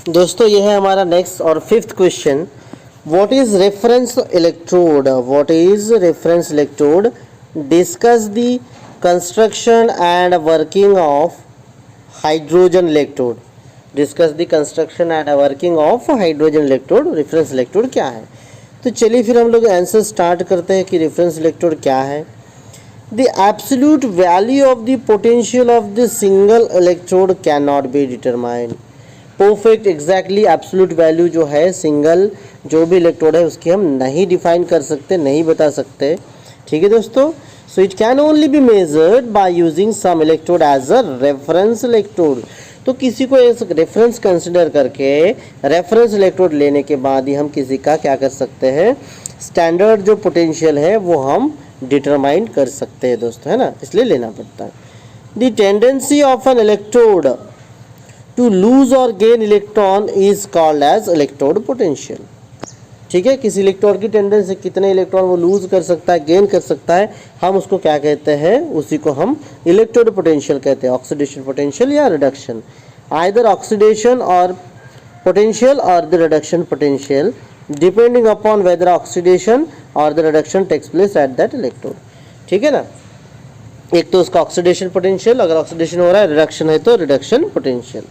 दोस्तों ये है हमारा नेक्स्ट और fifth question. What is reference electrode? What is reference electrode? Discuss the construction and working of hydrogen electrode. Discuss the construction and working of hydrogen electrode. Reference electrode क्या है? तो चलिए फिर हम लोग आंसर स्टार्ट करते हैं कि रेफरेंस इलेक्ट्रोड क्या है। The absolute value of the potential of the single electrode cannot be determined. Perfect exactly absolute value जो है सिंगल जो भी इलेक्ट्रोड है उसकी हम नहीं डिफाइन कर सकते, नहीं बता सकते। ठीक है दोस्तों, so it can only be measured by using some electrode as a reference electrode. तो किसी को एक रेफरेंस कंसिडर करके रेफरेंस इलेक्ट्रोड लेने के बाद ही हम किसी का क्या कर सकते हैं, स्टैंडर्ड जो पोटेंशियल है वो हम डिटरमाइन कर सकते हैं दोस्तों, है ना, इसलिए लेना पड़ता है। The tendency of an electrode to lose or gain electron is called as electrode potential. ठीक है, किसी इलेक्ट्रोड की टेंडेंसी कितने इलेक्ट्रॉन वो लूज कर सकता है, गेन कर सकता है, हम उसको क्या कहते हैं, उसी को हम इलेक्ट्रोड पोटेंशियल कहते हैं। ऑक्सीडेशन पोटेंशियल या reduction, either oxidation or potential or the reduction potential depending upon whether oxidation or the reduction takes place at that electrode. ठीक है ना, एक तो उसका ऑक्सीडेशन पोटेंशियल, अगर ऑक्सीडेशन हो रहा है, रिडक्शन है तो reduction potential.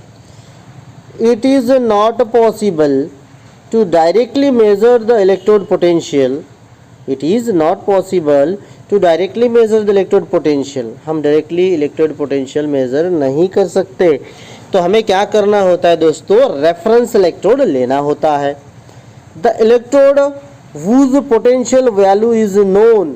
It is not possible to directly measure the electrode potential. It is not possible to directly measure the electrode potential. हम डायरेक्टली इलेक्ट्रोड पोटेंशियल मेजर नहीं कर सकते, तो हमें क्या करना होता है दोस्तों, रेफरेंस इलेक्ट्रोड लेना होता है। The electrode whose potential value is known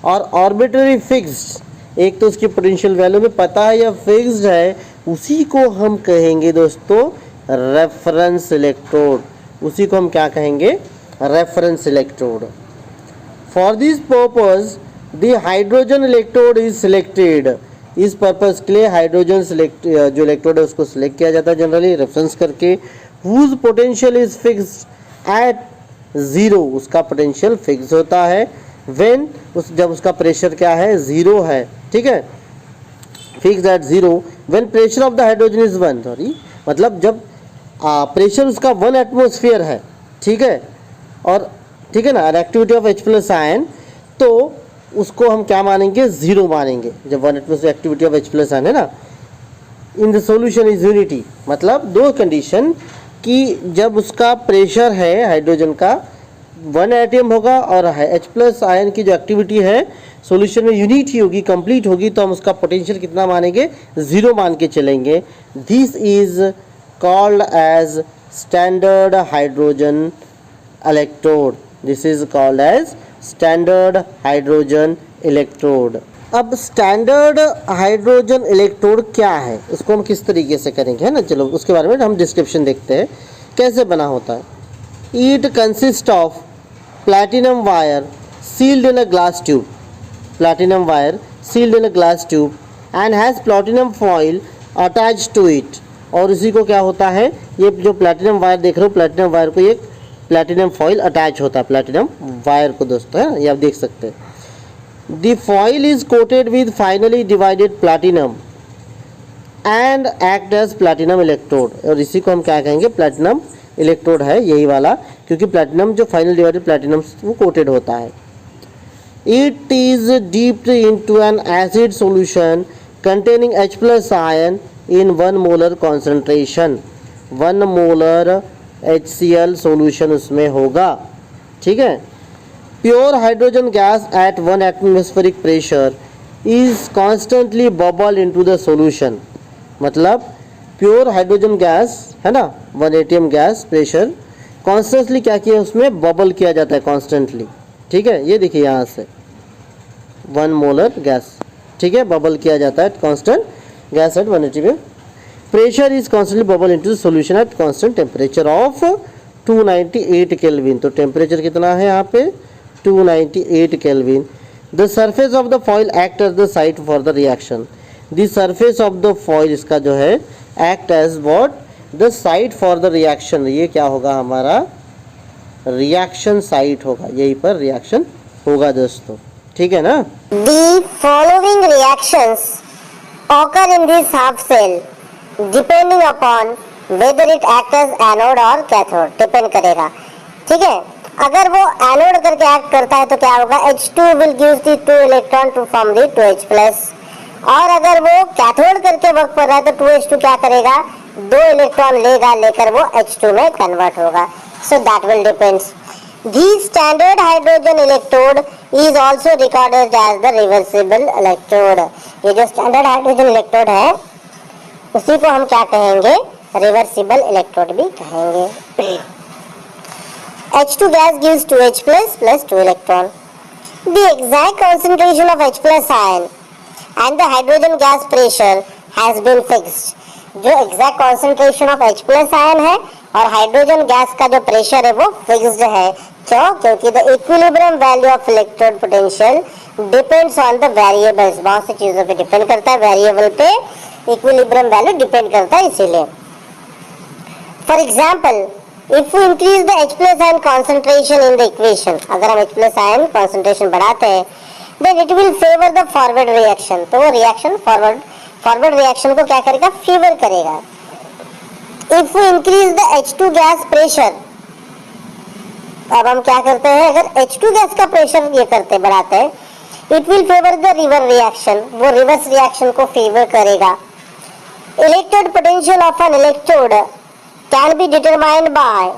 और arbitrary fixed, एक तो उसकी पोटेंशियल वैल्यू में पता है या फिक्स्ड है, उसी को हम कहेंगे दोस्तों रेफरेंस इलेक्ट्रोड। उसी को हम क्या कहेंगे, reference electrode. For this purpose the hydrogen electrode is selected. इस पर्पज के लिए हाइड्रोजन जो इलेक्ट्रोड है उसको सिलेक्ट किया जाता है जनरली रेफरेंस करके। whose potential is fixed at zero, उसका पोटेंशियल फिक्स होता है। व्हेन जब उसका प्रेशर क्या है, ज़ीरो है। ठीक है, fix eight zero when pressure of the hydrogen is 1, sorry मतलब जब प्रेशर उसका 1 एटमोसफियर है। ठीक है, और ठीक है ना, एक्टिविटी ऑफ H+ आयन, तो उसको हम क्या मानेंगे, ज़ीरो मानेंगे जब 1 atmosphere activity of H+ ion है ना। In the solution is unity, मतलब दो कंडीशन कि जब उसका प्रेशर है हाइड्रोजन का 1 एटम होगा और H+ आयन की जो एक्टिविटी है सॉल्यूशन में यूनिट ही होगी, कंप्लीट होगी, तो हम उसका पोटेंशियल कितना मानेंगे, ज़ीरो मान के चलेंगे। This is called as standard hydrogen electrode. This is called as standard hydrogen electrode. अब स्टैंडर्ड हाइड्रोजन इलेक्ट्रोड क्या है, उसको हम किस तरीके से करेंगे, है ना, चलो उसके बारे में हम डिस्क्रिप्शन देखते हैं कैसे बना होता है। It consist of platinum wire sealed in a glass tube. Platinum wire sealed in a glass tube and has platinum foil attach to it. और इसी को क्या होता है, ये जो प्लैटिनम वायर देख रहे हो, प्लैटिनम वायर को एक प्लैटिनम फॉइल अटैच होता है प्लैटिनम वायर को दोस्तों, है ना, ये आप देख सकते हैं। The foil is coated with finely divided platinum and act as platinum electrode। और इसी को हम क्या कहेंगे, प्लैटिनम इलेक्ट्रोड है यही वाला, क्योंकि प्लैटिनम जो फाइनल डिवाइडेड प्लैटिनम वो कोटेड होता है। It is dipped into an acid solution containing H+ ion in 1 molar concentration। 1 molar HCl solution उसमें होगा। ठीक है, pure hydrogen gas at 1 atmospheric pressure is constantly bubble into the solution. मतलब pure hydrogen gas है ना, 1 atm gas pressure constantly क्या किया, उसमें बबल किया जाता है कॉन्स्टेंटली। ठीक है, ये देखिए यहाँ से 1 मोलर गैस, ठीक है, बबल किया जाता है constant gas at 1 atm। Pressure is constantly bubble into solution at constant temperature of 298 kelvin. तो टेम्परेचर कितना है यहाँ पे, 298 kelvin. The surface of the foil act as the site for the reaction. The surface of the foil इसका जो है act as what, the site for the reaction. ये क्या होगा, हमारा रिएक्शन साइट होगा, यहीं पर रिएक्शन होगा दोस्तों। ठीक है ना। The following reactions occur in this half cell depending upon whether it act as anode और कैथोड, डिपेंड करेगा। ठीक है, अगर वो एनोड करके एक्ट करता है तो क्या होगा, H2 will gives the 2 electron to form the 2H+, और अगर वो कैथोड करके वर्क कर रहा है तो 2H2 क्या करेगा, 2 इलेक्ट्रॉन लेगा, लेकर वो H2 में कन्वर्ट होगा। So that will depends. The standard hydrogen electrode is also recorded as the reversible electrode। ये जो स्टैंडर्ड हाइड्रोजन इलेक्ट्रोड है उसी को हम क्या कहेंगे, रिवर्सिबल इलेक्ट्रोड भी कहेंगे। H2 gas gives 2H plus 2 electron। The exact concentration of H plus ion and the hydrogen gas pressure has been fixed। जो exact concentration of H plus ion है और हाइड्रोजन गैस का जो pressure है वो fixed है। क्यों? क्योंकि the equilibrium value of electrode potential depends on the variables. बहुत सी चीजों पे डिपेंड करता है, वेरिएबल पे इक्विलिब्रियम वैल्यू डिपेंड करता है, इसीलिए। For example, if you increase the H plus ion concentration in the equation, अगर हम H प्लस आयन कॉन्सेंट्रेशन बढ़ाते हैं, then it will favour the forward reaction. तो वो रिएक्शन फॉरवर्ड रिएक्शन को क्या करेगा, फेवर करेगा। If you increase the H2 gas pressure, अब हम क्या करते हैं, अगर H2 गैस का प्रेशर ये करते बढ़ाते हैं, it will favour the reverse reaction, वो रिवर्स रिएक्शन को फेवर करेगा। Electrode potential of an electrode can be determined by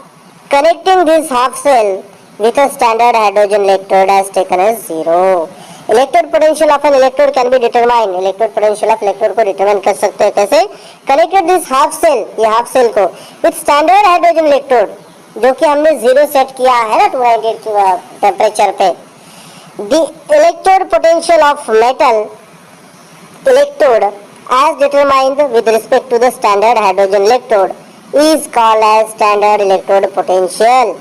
connecting this half cell with a standard hydrogen electrode as taken as 0। Electrode potential of an electrode can be determined, electrode potential of electrode को determine कर सकते हैं कैसे, connected this half cell, ये half cell को with standard hydrogen electrode, जो कि हमने 0 सेट किया है ना 298 टेम्परेचर पे। The electrode potential of metal electrode as determined with respect to the standard hydrogen electrode is called as standard electrode potential.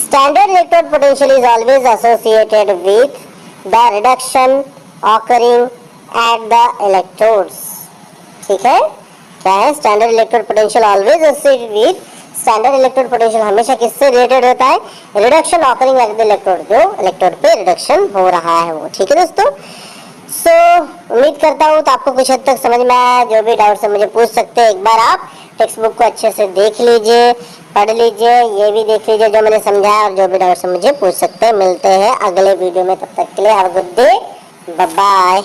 Standard electrode potential is always associated with the reduction occurring at the electrodes। ठीक है, क्या है, standard electrode potential always associated with, standard electrode potential हमेशा किससे related होता है, reduction occurring at the electrode, जो electrode पे रिडक्शन हो रहा है वो। ठीक है दोस्तों, सो उम्मीद करता हूँ तो आपको कुछ हद तक समझ में आया। जो भी डाउट्स है मुझे पूछ सकते हैं, एक बार आप टेक्स्ट बुक को अच्छे से देख लीजिए, पढ़ लीजिए, ये भी देख लीजिए जो मैंने समझाया, और जो भी डाउट्स मुझे पूछ सकते हैं। मिलते हैं अगले वीडियो में, तब तक के लिए have a good day, bye bye.